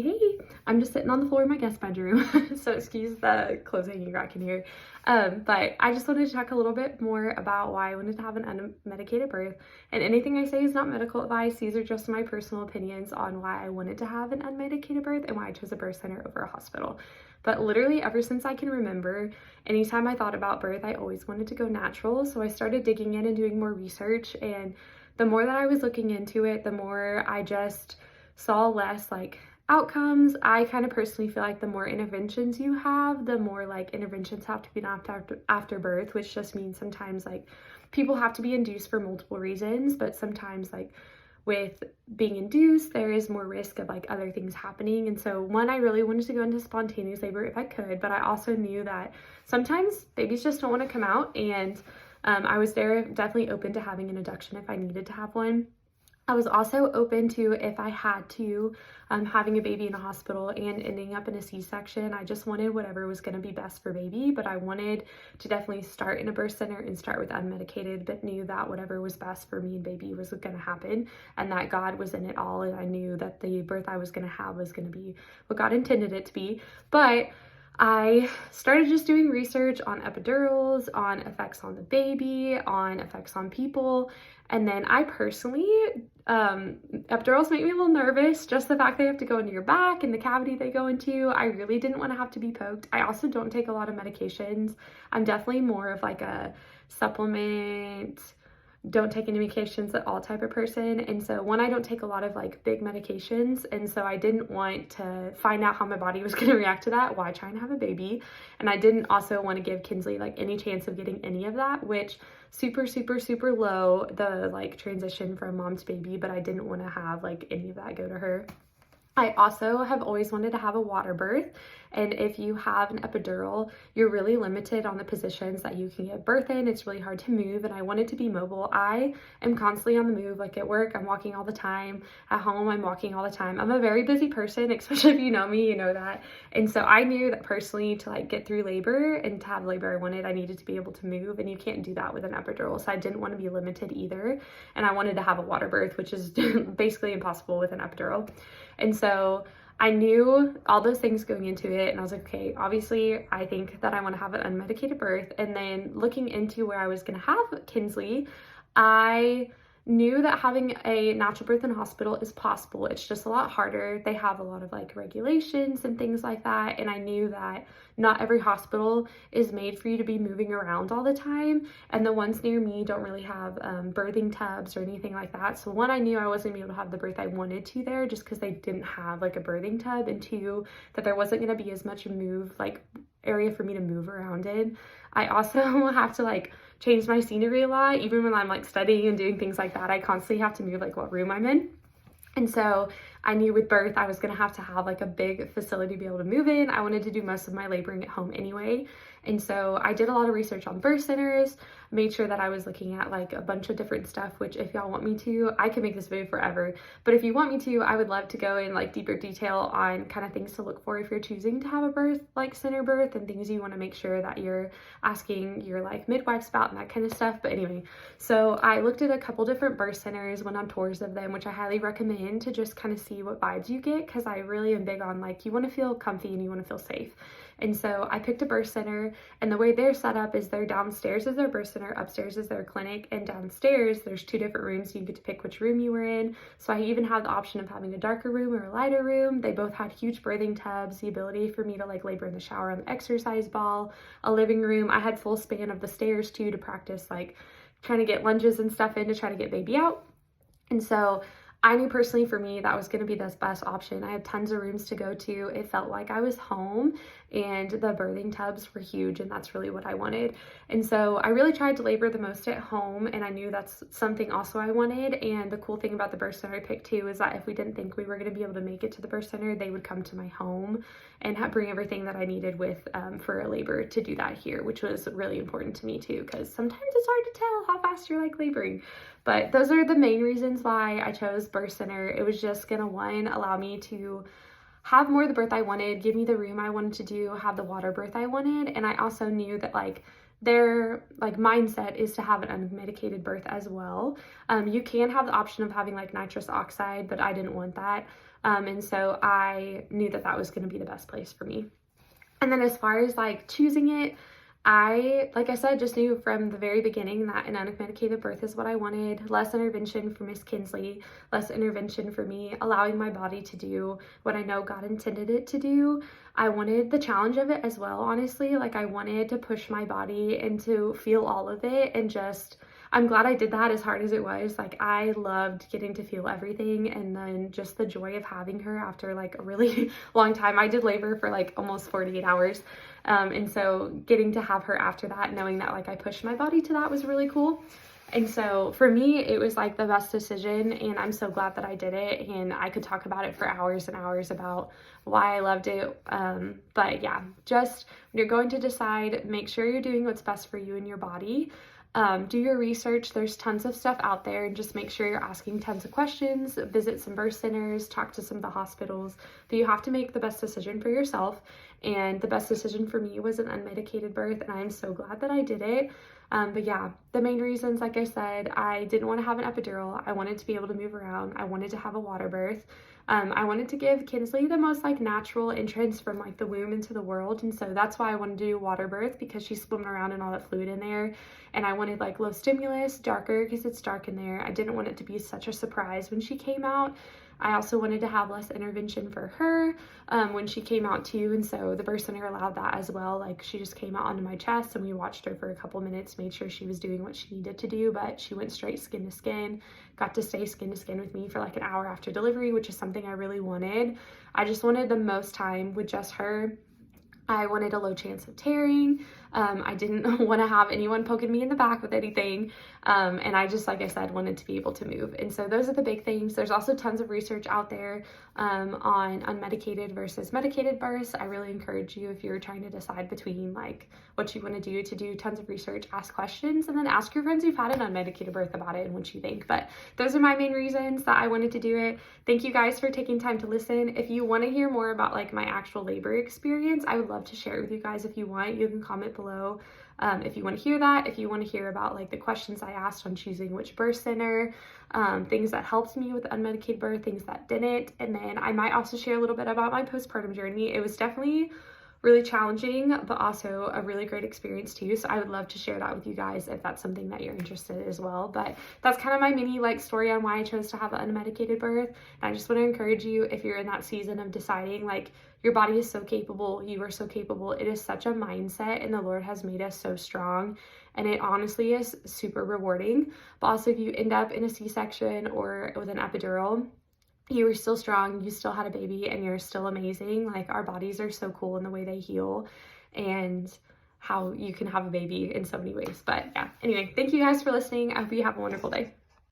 Hey, I'm just sitting on the floor in my guest bedroom, so excuse the clothes hanging back in here. But I just wanted to talk a little bit more about why I wanted to have an unmedicated birth. And anything I say is not medical advice. These are just my personal opinions on why I wanted to have an unmedicated birth and why I chose a birth center over a hospital. But literally ever since I can remember, anytime I thought about birth, I always wanted to go natural. So I started digging in and doing more research. And the more that I was looking into it, the more I just saw less like outcomes. I kind of personally feel like the more interventions you have, the more like interventions have to be done after birth, which just means sometimes like people have to be induced for multiple reasons, but sometimes like with being induced, there is more risk of like other things happening. And so one, I really wanted to go into spontaneous labor if I could, but I also knew that sometimes babies just don't want to come out. And I was there definitely open to having an induction if I needed to have one. I was also open to, if I had to, having a baby in a hospital and ending up in a C-section. I just wanted whatever was going to be best for baby, but I wanted to definitely start in a birth center and start with unmedicated, but knew that whatever was best for me and baby was going to happen, and that God was in it all, and I knew that the birth I was going to have was going to be what God intended it to be. But I started just doing research on epidurals, on effects on the baby, on effects on people. And then I personally, epidurals make me a little nervous. Just the fact they have to go into your back and the cavity they go into. I really didn't want to have to be poked. I also don't take a lot of medications. I'm definitely more of like a supplement, don't take any medications at all type of person. And so one, I don't take a lot of like big medications, and so I didn't want to find out how my body was going to react to that while trying to have a baby. And I didn't also want to give Kinsley like any chance of getting any of that, which super low, the like transition from mom to baby, but I didn't want to have like any of that go to her. I also have always wanted to have a water birth, and if you have an epidural, you're really limited on the positions that you can give birth in. It's really hard to move, and I wanted to be mobile. I am constantly on the move. Like at work, I'm walking all the time. At home, I'm walking all the time. I'm a very busy person, especially if you know me, you know that. And so I knew that personally, to like get through labor and to have labor I wanted, I needed to be able to move, and you can't do that with an epidural. So I didn't want to be limited either, and I wanted to have a water birth, which is basically impossible with an epidural. And so I knew all those things going into it, and I was like, okay, obviously I think that I want to have an unmedicated birth. And then looking into where I was going to have Kinsley, I knew that having a natural birth in a hospital is possible. It's just a lot harder. They have a lot of like regulations and things like that. And I knew that not every hospital is made for you to be moving around all the time. And the ones near me don't really have birthing tubs or anything like that. So one, I knew I wasn't gonna be able to have the birth I wanted to there just because they didn't have like a birthing tub. And two, that there wasn't gonna be as much area for me to move around in. I also have to like change my scenery a lot. Even when I'm like studying and doing things like that, I constantly have to move like what room I'm in. And so I knew with birth, I was going to have like a big facility to be able to move in. I wanted to do most of my laboring at home anyway. And so I did a lot of research on birth centers, made sure that I was looking at like a bunch of different stuff, which if y'all want me to, I could make this video forever. But if you want me to, I would love to go in like deeper detail on kind of things to look for if you're choosing to have a birth, like center birth, and things you want to make sure that you're asking your like midwives about and that kind of stuff. But anyway, so I looked at a couple different birth centers, went on tours of them, which I highly recommend to just kind of see what vibes you get, because I really am big on like, you want to feel comfy and you want to feel safe. And so I picked a birth center, and the way they're set up is their downstairs is their birth center, upstairs is their clinic, and downstairs there's two different rooms, so you get to pick which room you were in. So I even had the option of having a darker room or a lighter room. They both had huge birthing tubs, the ability for me to like labor in the shower on the exercise ball, a living room. I had full span of the stairs too to practice like trying to get lunges and stuff in to try to get baby out. And so I knew personally for me that was going to be the best option. I had tons of rooms to go to. It felt like I was home, and the birthing tubs were huge, and that's really what I wanted. And so I really tried to labor the most at home, and I knew that's something also I wanted. And the cool thing about the birth center I picked too is that if we didn't think we were going to be able to make it to the birth center, they would come to my home and bring everything that I needed with for a labor to do that here, which was really important to me too, because sometimes it's hard to tell how fast you're like laboring. But those are the main reasons why I chose birth center. It was just gonna, one, allow me to have more of the birth I wanted, give me the room I wanted to do, have the water birth I wanted. And I also knew that like their like mindset is to have an unmedicated birth as well. You can have the option of having like nitrous oxide, but I didn't want that. And so I knew that that was going to be the best place for me. And then as far as like choosing it, like I said, just knew from the very beginning that an unmedicated birth is what I wanted. Less intervention for Miss Kinsley, less intervention for me, allowing my body to do what I know God intended it to do. I wanted the challenge of it as well, honestly. Like I wanted to push my body and to feel all of it, and just, I'm glad I did that as hard as it was. Like I loved getting to feel everything, and then just the joy of having her after like a really long time. I did labor for like almost 48 hours. And so getting to have her after that, knowing that like I pushed my body to that, was really cool. And so for me, it was like the best decision, and I'm so glad that I did it. And I could talk about it for hours and hours about why I loved it. But yeah, just when you're going to decide, make sure you're doing what's best for you and your body. Do your research. There's tons of stuff out there, and just make sure you're asking tons of questions, visit some birth centers, talk to some of the hospitals. But you have to make the best decision for yourself. And the best decision for me was an unmedicated birth, and I'm so glad that I did it. But yeah, the main reasons, like I said, I didn't want to have an epidural. I wanted to be able to move around. I wanted to have a water birth. I wanted to give Kinsley the most like natural entrance from like the womb into the world. And so that's why I wanted to do water birth, because she's swimming around and all that fluid in there. And I wanted like low stimulus, darker, because it's dark in there. I didn't want it to be such a surprise when she came out. I also wanted to have less intervention for her when she came out too, and so the birth center allowed that as well. Like she just came out onto my chest, and we watched her for a couple minutes, made sure she was doing what she needed to do, but she went straight skin to skin, got to stay skin to skin with me for like an hour after delivery, which is something I really wanted. I just wanted the most time with just her. I wanted a low chance of tearing. I didn't want to have anyone poking me in the back with anything. And I just, like I said, wanted to be able to move. And so those are the big things. There's also tons of research out there on unmedicated versus medicated births. I really encourage you, if you're trying to decide between like what you want to do tons of research, ask questions, and then ask your friends who've had an unmedicated birth about it and what you think. But those are my main reasons that I wanted to do it. Thank you guys for taking time to listen. If you want to hear more about like my actual labor experience, I would love to share it with you guys. If you want, you can comment below. If you want to hear that, if you want to hear about like the questions I asked on choosing which birth center, things that helped me with unmedicated birth, things that didn't. And then I might also share a little bit about my postpartum journey. It was definitely really challenging, but also a really great experience too. So I would love to share that with you guys if that's something that you're interested in as well. But that's kind of my mini like story on why I chose to have an unmedicated birth. And I just want to encourage you, if you're in that season of deciding, like, your body is so capable, you are so capable. It is such a mindset, and the Lord has made us so strong. And it honestly is super rewarding. But also, if you end up in a C-section or with an epidural, you were still strong, you still had a baby, and you're still amazing. Like, our bodies are so cool in the way they heal and how you can have a baby in so many ways. But yeah, anyway, thank you guys for listening. I hope you have a wonderful day.